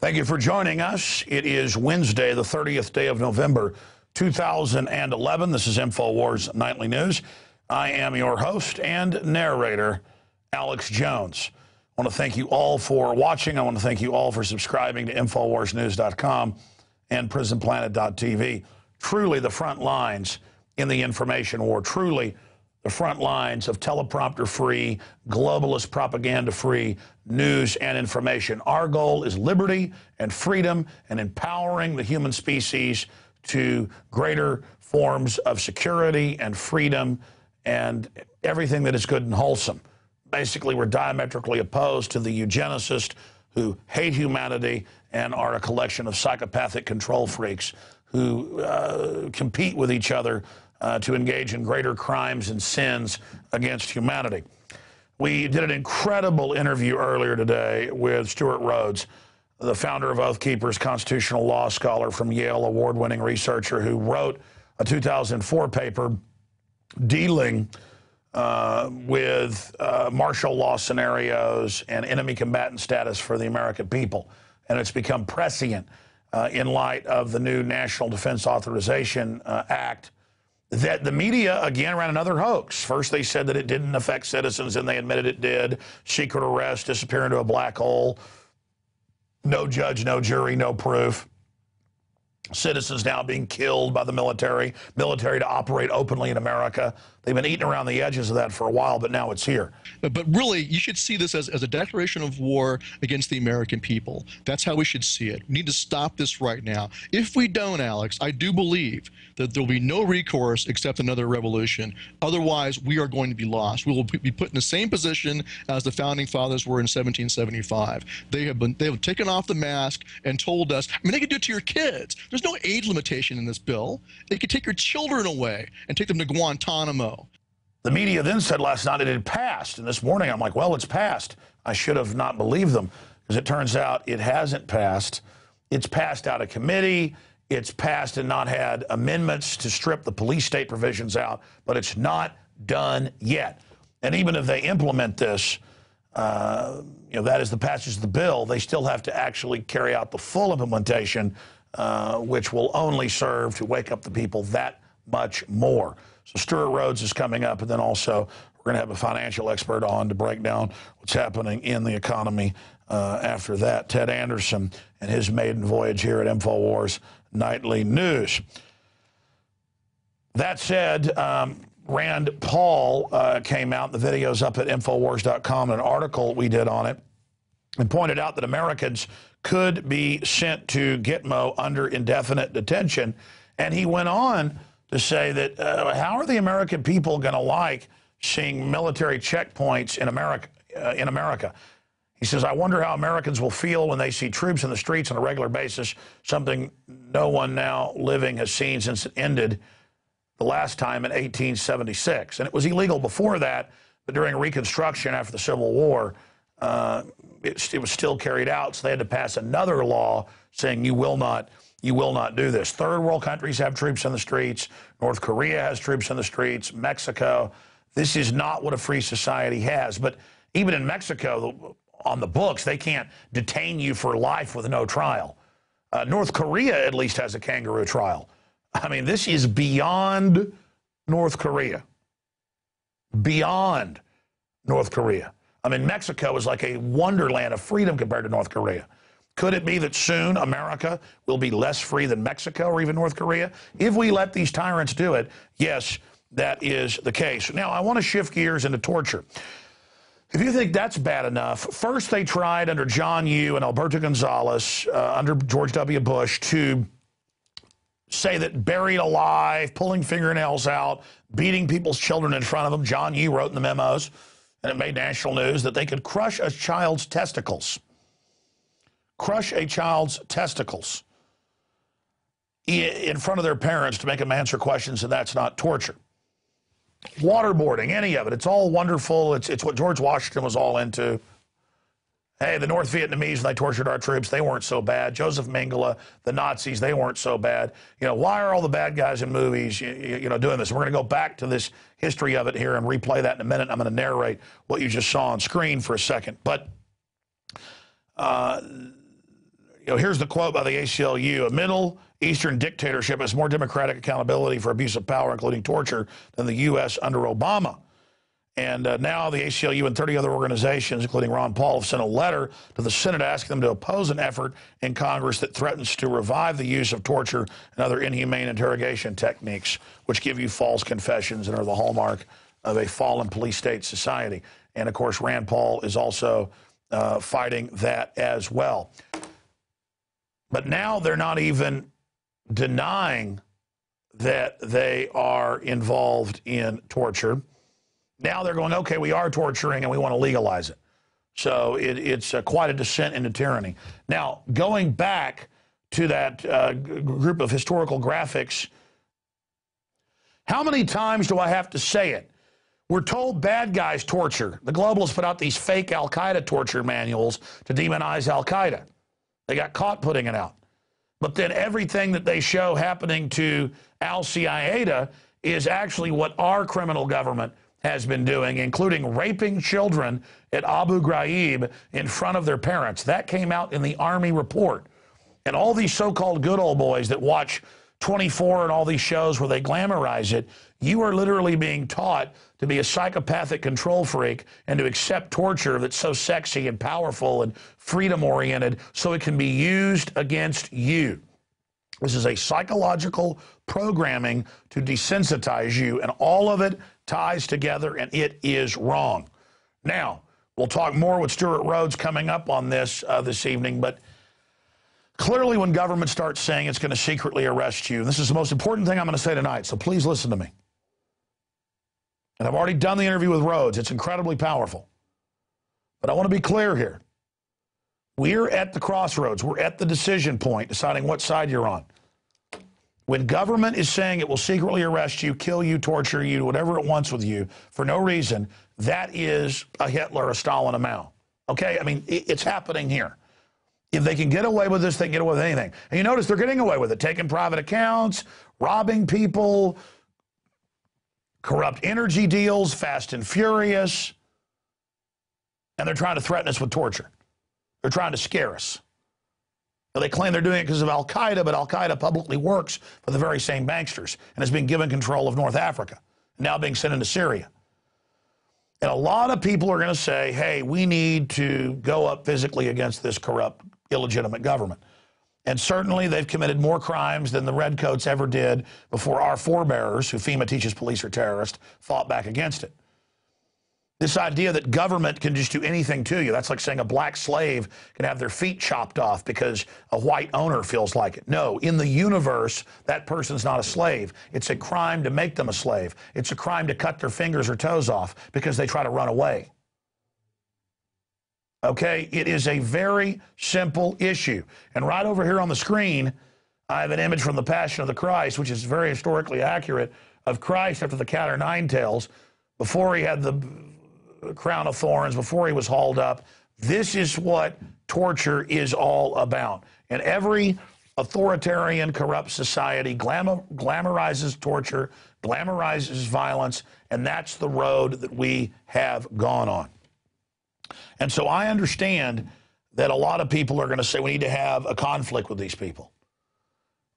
Thank you for joining us. It is Wednesday, the 30th day of November, 2011. This is Infowars Nightly News. I am your host and narrator, Alex Jones. I want to thank you all for watching. I want to thank you all for subscribing to InfoWarsNews.com and PrisonPlanet.tv. Truly the front lines in the information war. Truly the front lines of teleprompter-free, globalist propaganda-free news and information. Our goal is liberty and freedom and empowering the human species to greater forms of security and freedom and everything that is good and wholesome. Basically, we're diametrically opposed to the eugenicists who hate humanity and are a collection of psychopathic control freaks who compete with each other to engage in greater crimes and sins against humanity. We did an incredible interview earlier today with Stewart Rhodes, the founder of Oath Keepers, constitutional law scholar from Yale, award-winning researcher who wrote a 2004 paper dealing with martial law scenarios and enemy combatant status for the American people. And it's become prescient in light of the new National Defense Authorization Act that the media, again, ran another hoax. First, they said that it didn't affect citizens, and they admitted it did. Secret arrest, disappear into a black hole. No judge, no jury, no proof. Citizens now being killed by the military to operate openly in America. They've been eating around the edges of that for a while, but now it's here. But really, you should see this as a declaration of war against the American people. That's how we should see it. We need to stop this right now. If we don't, Alex, I do believe that there will be no recourse except another revolution. Otherwise, we are going to be lost. We will be put in the same position as the Founding Fathers were in 1775. They have taken off the mask and told us, I mean, they could do it to your kids. There's no age limitation in this bill. They could take your children away and take them to Guantanamo. The media then said last night it had passed, and this morning I'm like, well, it's passed. I should have not believed them, because it turns out it hasn't passed. It's passed out of committee. It's passed and not had amendments to strip the police state provisions out, but it's not done yet. And even if they implement this, that is the passage of the bill, they still have to actually carry out the full implementation, which will only serve to wake up the people that much more. So Stewart Rhodes is coming up, and then also we're going to have a financial expert on to break down what's happening in the economy after that. Ted Anderson and his maiden voyage here at Infowars Nightly News. That said, Rand Paul came out, the video's up at Infowars.com, an article we did on it, and pointed out that Americans could be sent to Gitmo under indefinite detention. And he went on to say that how are the American people going to like seeing military checkpoints in America? He says, I wonder how Americans will feel when they see troops in the streets on a regular basis, something no one now living has seen since it ended the last time in 1876. And it was illegal before that, but during Reconstruction after the Civil War, it was still carried out, so they had to pass another law saying you will not do this. Third world countries have troops in the streets. North Korea has troops in the streets. Mexico. This is not what a free society has. But even in Mexico, on the books, they can't detain you for life with no trial. North Korea at least has a kangaroo trial. I mean, this is beyond North Korea. Beyond North Korea. I mean, Mexico is like a wonderland of freedom compared to North Korea. Could it be that soon America will be less free than Mexico or even North Korea? If we let these tyrants do it, yes, that is the case. Now, I want to shift gears into torture. If you think that's bad enough, first they tried under John Yoo and Alberto Gonzalez, under George W. Bush, to say that buried alive, pulling fingernails out, beating people's children in front of them. John Yoo wrote in the memos, and it made national news, that they could crush a child's testicles. Crush a child's testicles in front of their parents to make them answer questions, and that's not torture. Waterboarding, any of it, it's all wonderful. It's what George Washington was all into. Hey, the North Vietnamese, when they tortured our troops, they weren't so bad. Joseph Mengele, the Nazis, they weren't so bad. You know, why are all the bad guys in movies, doing this? We're going to go back to this history of it here and replay that in a minute. I'm going to narrate what you just saw on screen for a second. But, Here's the quote by the ACLU: "A Middle Eastern dictatorship has more democratic accountability for abuse of power, including torture, than the U.S. under Obama." And now the ACLU and 30 other organizations, including Ron Paul, have sent a letter to the Senate asking them to oppose an effort in Congress that threatens to revive the use of torture and other inhumane interrogation techniques, which give you false confessions and are the hallmark of a fallen police state society. And, of course, Rand Paul is also fighting that as well. But now they're not even denying that they are involved in torture. Now they're going, okay, we are torturing and we want to legalize it. So it's quite a descent into tyranny. Now, going back to that group of historical graphics, how many times do I have to say it? We're told bad guys torture. The globalists put out these fake al-Qaeda torture manuals to demonize al-Qaeda. They got caught putting it out. But then everything that they show happening to al-Qaeda is actually what our criminal government has been doing, including raping children at Abu Ghraib in front of their parents. That came out in the Army report. And all these so-called good old boys that watch 24 and all these shows where they glamorize it, you are literally being taught to be a psychopathic control freak and to accept torture that's so sexy and powerful and freedom-oriented so it can be used against you. This is a psychological programming to desensitize you, and all of it ties together, and it is wrong. Now, we'll talk more with Stuart Rhodes coming up on this this evening, but clearly when government starts saying it's going to secretly arrest you, and this is the most important thing I'm going to say tonight, so please listen to me. And I've already done the interview with Rhodes. It's incredibly powerful. But I want to be clear here. We're at the crossroads. We're at the decision point, deciding what side you're on. When government is saying it will secretly arrest you, kill you, torture you, whatever it wants with you, for no reason, that is a Hitler, a Stalin, a Mao. Okay? I mean, it's happening here. If they can get away with this, they can get away with anything. And you notice they're getting away with it, taking private accounts, robbing people, corrupt energy deals, fast and furious, and they're trying to threaten us with torture. They're trying to scare us. Now, they claim they're doing it because of al-Qaeda, but al-Qaeda publicly works for the very same banksters and has been given control of North Africa, now being sent into Syria. And a lot of people are going to say, hey, we need to go up physically against this corrupt, illegitimate government. And certainly they've committed more crimes than the Redcoats ever did before our forebears, who FEMA teaches police are terrorists, fought back against it. This idea that government can just do anything to you, that's like saying a black slave can have their feet chopped off because a white owner feels like it. No, in the universe, that person's not a slave. It's a crime to make them a slave. It's a crime to cut their fingers or toes off because they try to run away. Okay, it is a very simple issue. And right over here on the screen, I have an image from the Passion of the Christ, which is very historically accurate, of Christ after the cat o' nine tails, before he had the crown of thorns, before he was hauled up. This is what torture is all about. And every authoritarian, corrupt society glamorizes torture, glamorizes violence, and that's the road that we have gone on. And so I understand that a lot of people are going to say we need to have a conflict with these people.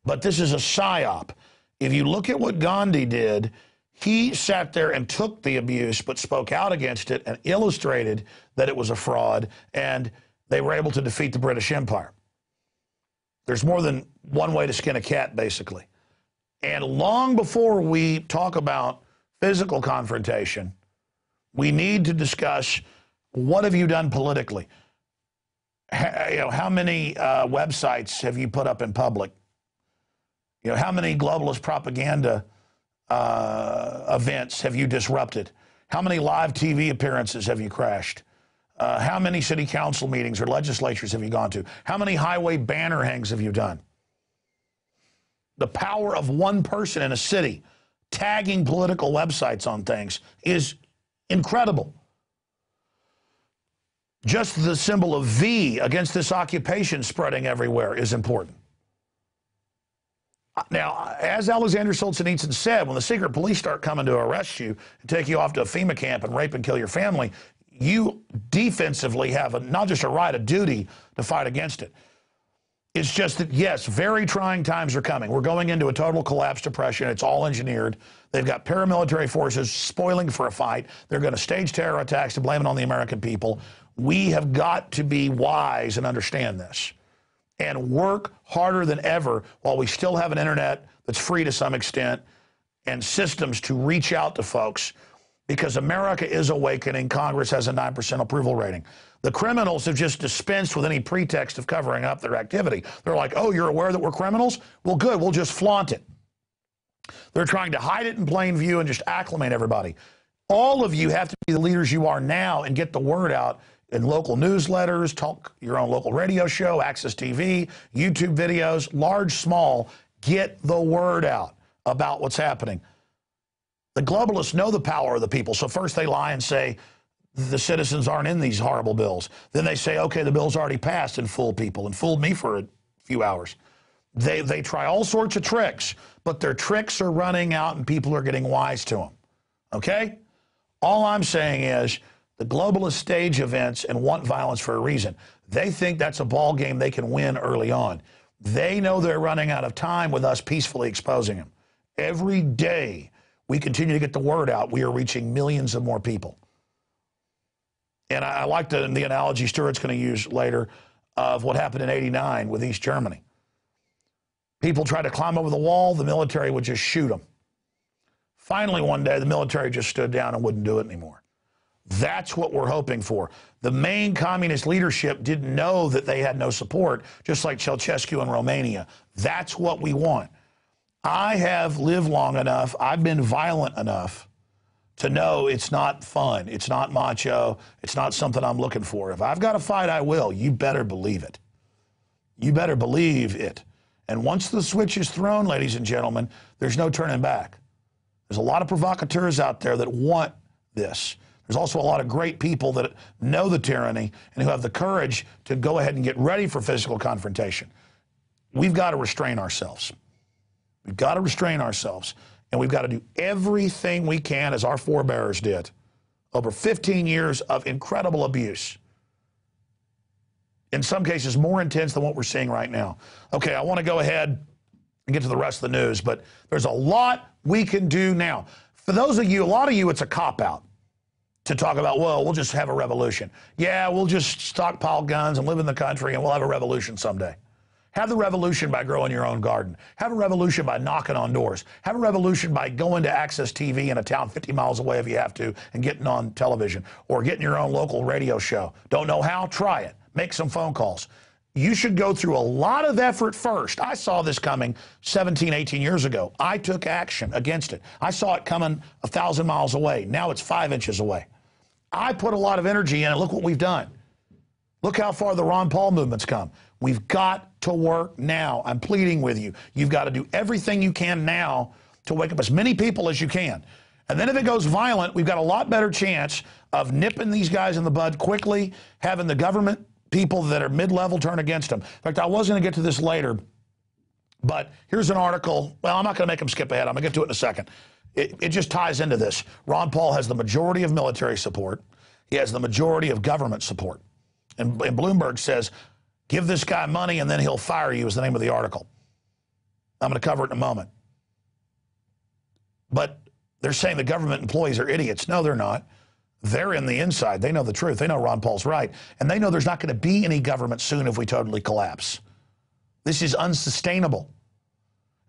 But this is a psyop. If you look at what Gandhi did, he sat there and took the abuse but spoke out against it and illustrated that it was a fraud, and they were able to defeat the British Empire. There's more than one way to skin a cat, basically. And long before we talk about physical confrontation, we need to discuss, what have you done politically? How many websites have you put up in public? How many globalist propaganda events have you disrupted? How many live TV appearances have you crashed? How many city council meetings or legislatures have you gone to? How many highway banner hangs have you done? The power of one person in a city tagging political websites on things is incredible. Just the symbol of V against this occupation spreading everywhere is important. Now, as Alexander Solzhenitsyn said, when the secret police start coming to arrest you and take you off to a FEMA camp and rape and kill your family, you defensively have not just a right, a duty to fight against it. It's just that, yes, very trying times are coming. We're going into a total collapse depression. It's all engineered. They've got paramilitary forces spoiling for a fight. They're going to stage terror attacks to blame it on the American people. We have got to be wise and understand this and work harder than ever while we still have an internet that's free to some extent and systems to reach out to folks, because America is awakening. Congress has a 9% approval rating. The criminals have just dispensed with any pretext of covering up their activity. They're like, oh, you're aware that we're criminals? Well, good, we'll just flaunt it. They're trying to hide it in plain view and just acclimate everybody. All of you have to be the leaders you are now and get the word out in local newsletters, talk your own local radio show, Access TV, YouTube videos, large, small. Get the word out about what's happening. The globalists know the power of the people, so first they lie and say the citizens aren't in these horrible bills. Then they say, okay, the bill's already passed, and fool people, and fooled me for a few hours. They try all sorts of tricks, but their tricks are running out and people are getting wise to them, okay? All I'm saying is the globalists stage events and want violence for a reason. They think that's a ball game they can win early on. They know they're running out of time with us peacefully exposing them. Every day we continue to get the word out, we are reaching millions of more people. And I like the analogy Stuart's going to use later of what happened in '89 with East Germany. People tried to climb over the wall, the military would just shoot them. Finally, one day, the military just stood down and wouldn't do it anymore. That's what we're hoping for. The main communist leadership didn't know that they had no support, just like Ceausescu in Romania. That's what we want. I have lived long enough, I've been violent enough to know it's not fun, it's not macho, it's not something I'm looking for. If I've got to fight, I will. You better believe it. You better believe it. And once the switch is thrown, ladies and gentlemen, there's no turning back. There's a lot of provocateurs out there that want this. There's also a lot of great people that know the tyranny and who have the courage to go ahead and get ready for physical confrontation. We've got to restrain ourselves. We've got to restrain ourselves. And we've got to do everything we can, as our forebears did. Over 15 years of incredible abuse. In some cases, more intense than what we're seeing right now. Okay, I want to go ahead and get to the rest of the news, but there's a lot we can do now. For those of you, a lot of you, it's a cop-out to talk about, well, we'll just have a revolution. Yeah, we'll just stockpile guns and live in the country and we'll have a revolution someday. Have the revolution by growing your own garden. Have a revolution by knocking on doors. Have a revolution by going to Access TV in a town 50 miles away if you have to and getting on television or getting your own local radio show. Don't know how? Try it. Make some phone calls. You should go through a lot of effort first. I saw this coming 17, 18 years ago. I took action against it. I saw it coming 1,000 miles away. Now it's 5 inches away. I put a lot of energy in it. Look what we've done. Look how far the Ron Paul movement's come. We've got to work now. I'm pleading with you. You've got to do everything you can now to wake up as many people as you can. And then if it goes violent, we've got a lot better chance of nipping these guys in the bud quickly, having the government people that are mid-level turn against them. In fact, I was going to get to this later, but here's an article. Well, I'm not going to make them skip ahead. I'm going to get to it in a second. It just ties into this. Ron Paul has the majority of military support. He has the majority of government support. And Bloomberg says, give this guy money and then he'll fire you is the name of the article. I'm going to cover it in a moment. But they're saying the government employees are idiots. No, they're not. They're in the inside. They know the truth. They know Ron Paul's right. And they know there's not going to be any government soon if we totally collapse. This is unsustainable.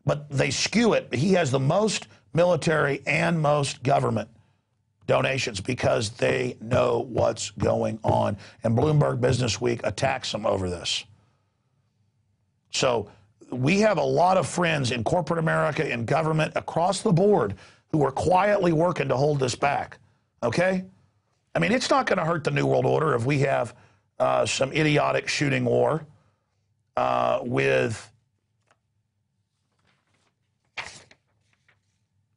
But they skew it. He has the most military and most government donations because they know what's going on. And Bloomberg Business Week attacks them over this. So we have a lot of friends in corporate America, in government, across the board who are quietly working to hold this back, okay? I mean, it's not going to hurt the New World Order if we have some idiotic shooting war with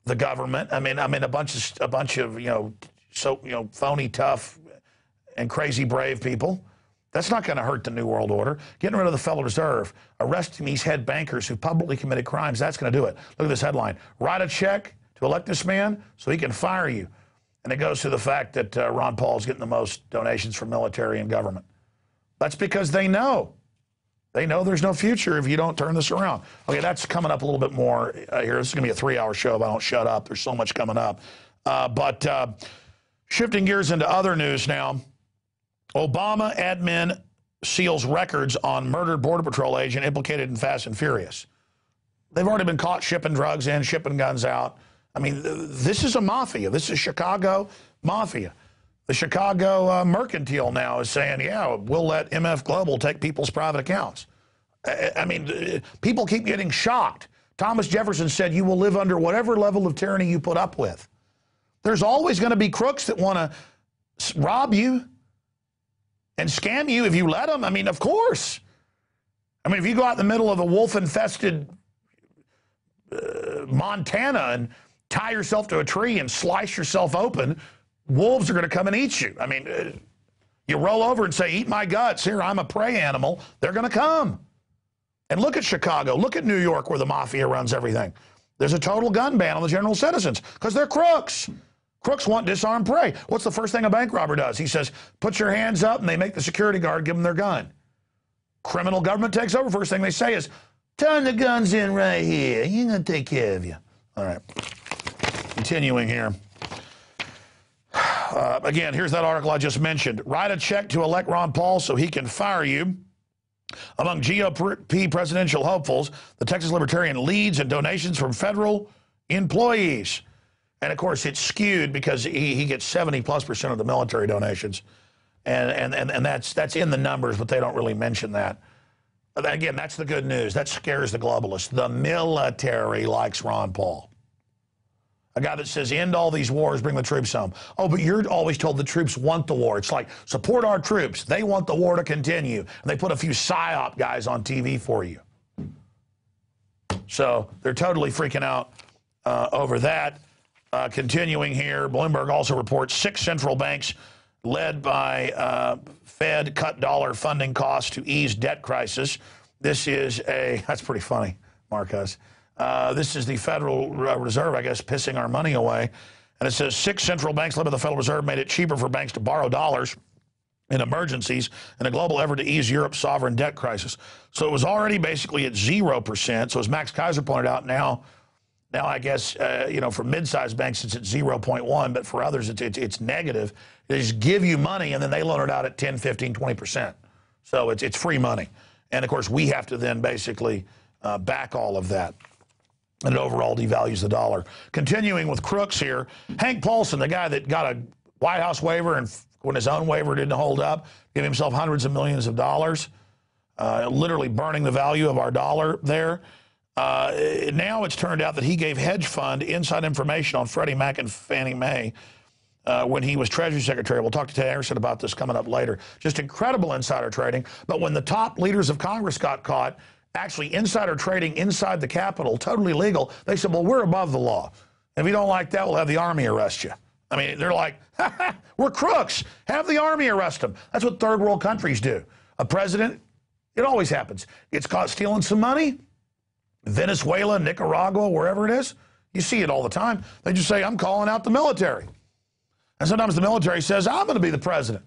the government. I mean, a bunch of phony, tough, and crazy brave people. That's not going to hurt the New World Order. Getting rid of the Federal Reserve, arresting these head bankers who publicly committed crimes, that's going to do it. Look at this headline. Write a check to elect this man so he can fire you. And it goes to the fact that Ron Paul's getting the most donations from military and government. That's because they know. They know there's no future if you don't turn this around. Okay, that's coming up a little bit more here. This is going to be a 3-hour show if I don't shut up. There's so much coming up. But shifting gears into other news now, Obama admin seals records on murdered Border Patrol agent implicated in Fast and Furious. They've already been caught shipping drugs in, shipping guns out. I mean, this is a mafia. This is Chicago mafia. The Chicago Mercantile now is saying, yeah, we'll let MF Global take people's private accounts. I mean, people keep getting shocked. Thomas Jefferson said, you will live under whatever level of tyranny you put up with. There's always going to be crooks that want to rob you and scam you if you let them. I mean, of course. I mean, if you go out in the middle of a wolf-infested Montana and tie yourself to a tree and slice yourself open, wolves are going to come and eat you. I mean, you roll over and say, eat my guts. Here, I'm a prey animal. They're going to come. And look at Chicago. Look at New York where the mafia runs everything. There's a total gun ban on the general citizens because they're crooks. Crooks want disarmed prey. What's the first thing a bank robber does? He says, put your hands up, and they make the security guard give them their gun. Criminal government takes over. First thing they say is, turn the guns in right here. You're going to take care of you. All right. Continuing here. Again, here's that article I just mentioned. Write a check to elect Ron Paul so he can fire you. Among GOP presidential hopefuls, the Texas Libertarian leads in donations from federal employees. And, of course, it's skewed because he gets 70+% of the military donations. And that's in the numbers, but they don't really mention that. Again, that's the good news. That scares the globalists. The military likes Ron Paul. A guy that says, end all these wars, bring the troops home. Oh, but you're always told the troops want the war. It's like, support our troops. They want the war to continue. And they put a few PSYOP guys on TV for you. So they're totally freaking out over that. Continuing here, Bloomberg also reports 6 central banks led by Fed cut dollar funding costs to ease debt crisis. This is that's pretty funny, Marcus. This is the Federal Reserve, I guess, pissing our money away. And it says 6 central banks led by the Federal Reserve made it cheaper for banks to borrow dollars in emergencies in a global effort to ease Europe's sovereign debt crisis. So it was already basically at 0%. So as Max Kaiser pointed out, now I guess, for mid-sized banks, it's at 0.1, but for others, it's negative. They just give you money, and then they loan it out at 10, 15, 20%. So it's free money. And, of course, we have to then basically back all of that. And it overall devalues the dollar. Continuing with crooks here, Hank Paulson, the guy that got a White House waiver and when his own waiver didn't hold up, gave himself hundreds of millions of dollars, literally burning the value of our dollar there. Now it's turned out that he gave hedge fund inside information on Freddie Mac and Fannie Mae when he was Treasury Secretary. We'll talk to Ted Anderson about this coming up later. Just incredible insider trading. But when the top leaders of Congress got caught, actually insider trading inside the Capitol, totally legal, they said, well, we're above the law. If you don't like that, we'll have the Army arrest you. I mean, they're like, we're crooks. Have the Army arrest them. That's what third world countries do. A president, it always happens, gets caught stealing some money. Venezuela, Nicaragua, wherever it is, you see it all the time. They just say, I'm calling out the military. And sometimes the military says, I'm going to be the president.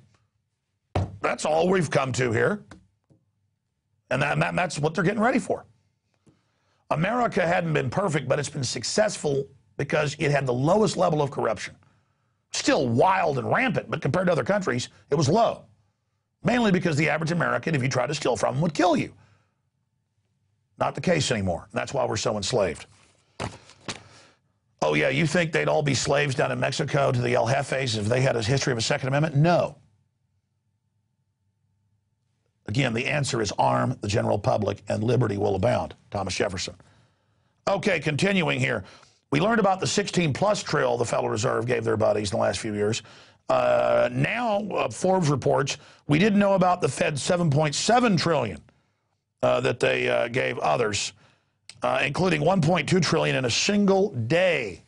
That's all we've come to here. And that's what they're getting ready for. America hadn't been perfect, but it's been successful because it had the lowest level of corruption. Still wild and rampant, but compared to other countries, it was low. Mainly because the average American, if you tried to steal from them, would kill you. Not the case anymore. That's why we're so enslaved. Oh, yeah, you think they'd all be slaves down in Mexico to the El Jefes if they had a history of a Second Amendment? No. Again, the answer is arm the general public and liberty will abound. Thomas Jefferson. Okay, continuing here. We learned about the 16-plus trill the Federal Reserve gave their buddies in the last few years. Now, Forbes reports we didn't know about the Fed's $7.7 trillion that they gave others, including $1.2 trillion in a single day.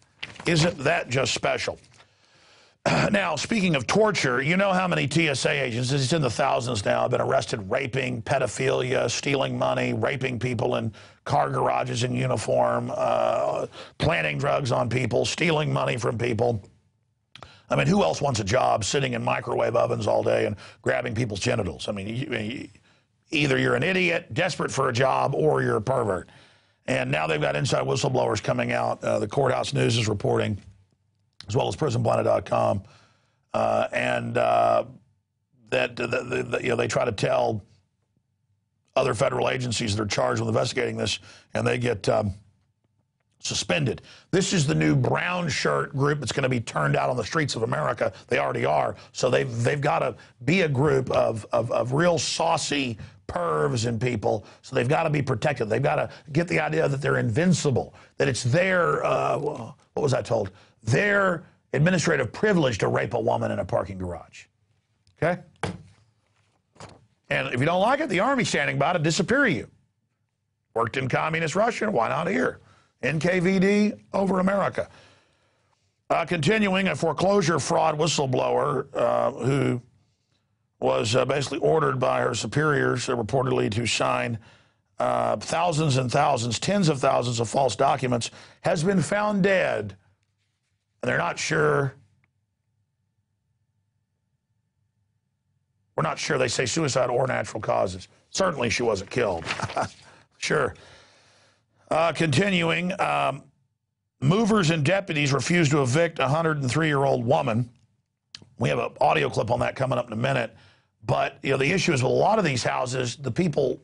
Isn't that just special? Now, speaking of torture, you know how many TSA agents, it's in the thousands now, have been arrested raping, pedophilia, stealing money, raping people in car garages in uniform, planting drugs on people, stealing money from people. I mean, who else wants a job sitting in microwave ovens all day and grabbing people's genitals? I mean, Either you're an idiot, desperate for a job, or you're a pervert. And now they've got inside whistleblowers coming out. The Courthouse News is reporting, as well as prisonplanet.com, that they try to tell other federal agencies that are charged with investigating this, and they get suspended. This is the new brown shirt group that's going to be turned out on the streets of America. They already are. So they've got to be a group of real saucy pervs and people. So they've got to be protected. They've got to get the idea that they're invincible, that it's their, what was I told? Their administrative privilege to rape a woman in a parking garage. Okay? And if you don't like it, the Army's standing by to disappear you. Worked in communist Russia, why not here? NKVD over America. Continuing, a foreclosure fraud whistleblower who was basically ordered by her superiors reportedly to sign thousands and thousands, tens of thousands of false documents, has been found dead. And they're not sure. We're not sure. They say suicide or natural causes. Certainly she wasn't killed. Sure. Continuing, movers and deputies refused to evict a 103-year-old woman. We have an audio clip on that coming up in a minute. But the issue is with a lot of these houses, the people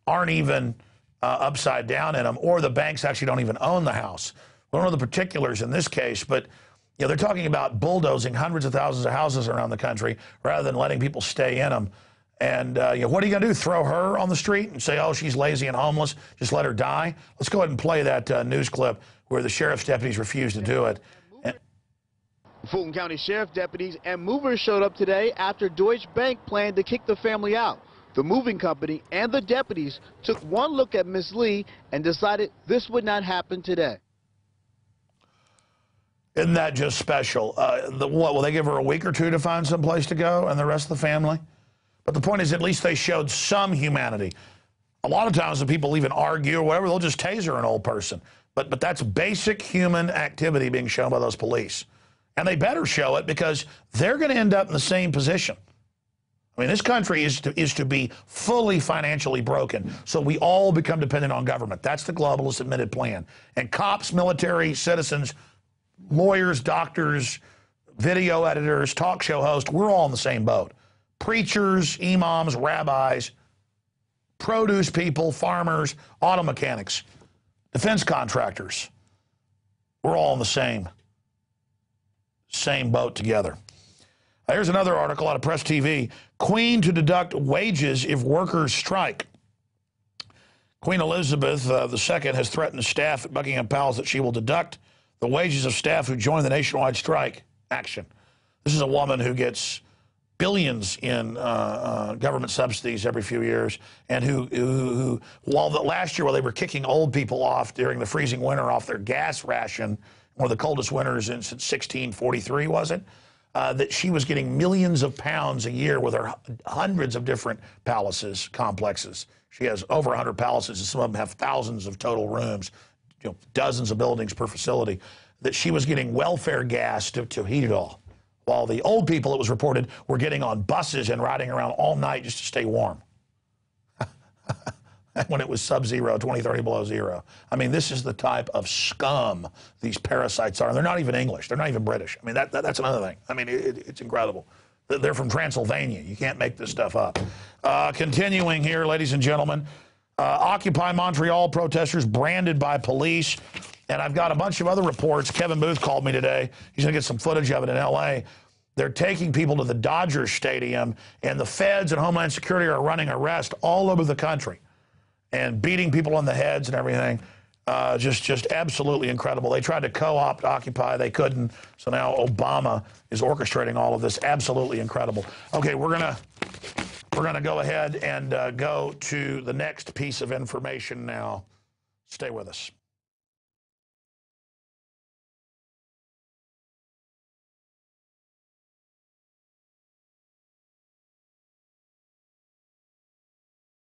aren't even upside down in them, or the banks actually don't even own the house. We don't know the particulars in this case, but they're talking about bulldozing hundreds of thousands of houses around the country rather than letting people stay in them. And what are you going to do? Throw her on the street and say, oh, she's lazy and homeless, just let her die? Let's go ahead and play that news clip where the sheriff's deputies refused to do it. Fulton County Sheriff deputies and movers showed up today after Deutsche Bank planned to kick the family out. The moving company and the deputies took one look at Miss Lee and decided this would not happen today. Isn't that just special? What, will they give her a week or two to find some place to go and the rest of the family? But the point is, at least they showed some humanity. A lot of times when people even argue or whatever, they'll just taser an old person. But that's basic human activity being shown by those police. And they better show it because they're going to end up in the same position. I mean, this country is to be fully financially broken, so we all become dependent on government. That's the globalist admitted plan. And cops, military, citizens, lawyers, doctors, video editors, talk show hosts, we're all in the same boat. Preachers, imams, rabbis, produce people, farmers, auto mechanics, defense contractors. We're all in the same boat together. Here's another article out of Press TV. Queen to deduct wages if workers strike. Queen Elizabeth II has threatened staff at Buckingham Palace that she will deduct the wages of staff who join the nationwide strike action. This is a woman who gets billions in government subsidies every few years, and who last year while they were kicking old people off during the freezing winter off their gas ration, one of the coldest winters since 1643, was it? That she was getting millions of pounds a year with her hundreds of different palaces, complexes. She has over 100 palaces, and some of them have thousands of total rooms, dozens of buildings per facility, that she was getting welfare gas to heat it all. While the old people, it was reported, were getting on buses and riding around all night just to stay warm. When it was sub-zero, 20, 30 below zero. I mean, this is the type of scum these parasites are. And they're not even English. They're not even British. I mean, that's another thing. I mean, it's incredible. They're from Transylvania. You can't make this stuff up. Continuing here, ladies and gentlemen, Occupy Montreal protesters branded by police. And I've got a bunch of other reports. Kevin Booth called me today. He's going to get some footage of it in L.A. They're taking people to the Dodgers Stadium, and the feds and Homeland Security are running arrests all over the country and beating people on the heads and everything. Just absolutely incredible. They tried to co-opt Occupy. They couldn't. So now Obama is orchestrating all of this. Absolutely incredible. Okay, we're gonna go ahead and go to the next piece of information now. Stay with us.